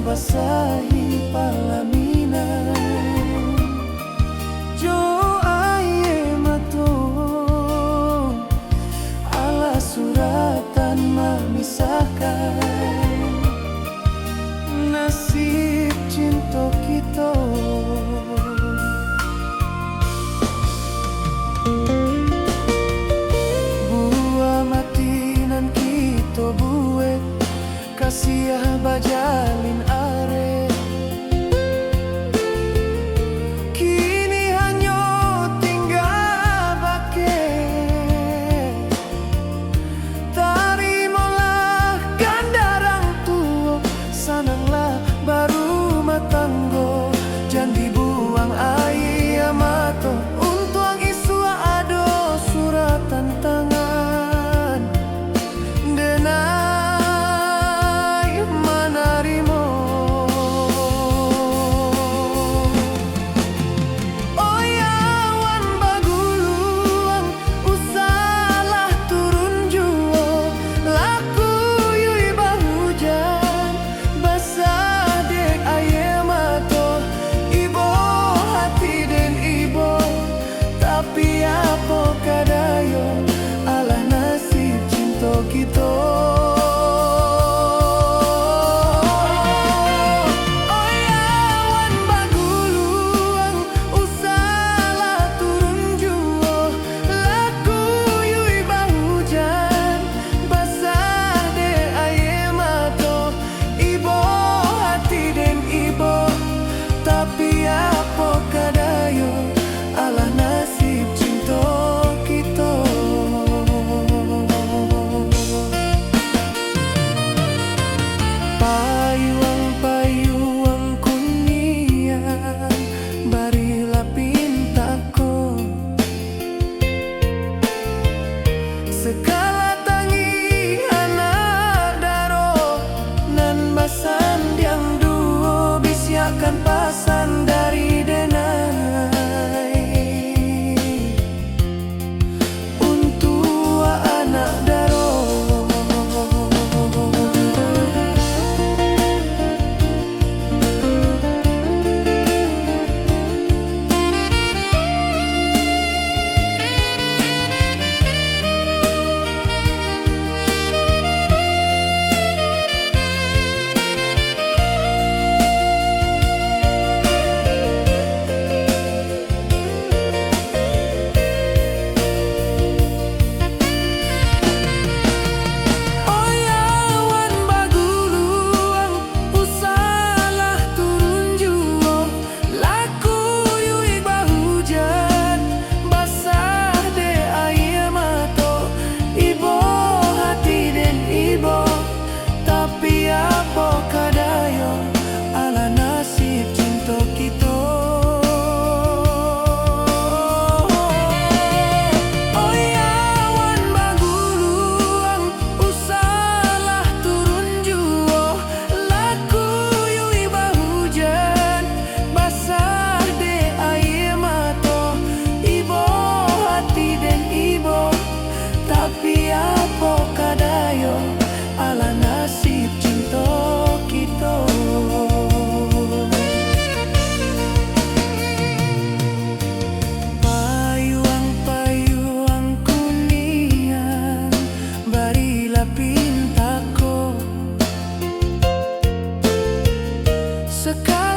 basahi palaminan jo aye mato ala suratan memisahkan nasib cinta kita. Buah matinan kita buat kasih bajalin are kini hanya tinggal bake tarimalah kandarang tua sananglah baru matanggo jangan dibuang air mata untuk isu ada suratan tangan denai segala tangi anak daro nan basan yang duo bisiakan pasan dari denai untuk anak daro tapi apa kadayo ala nasib cinta kita. Payuang-payuang kunian barilah pintaku sekali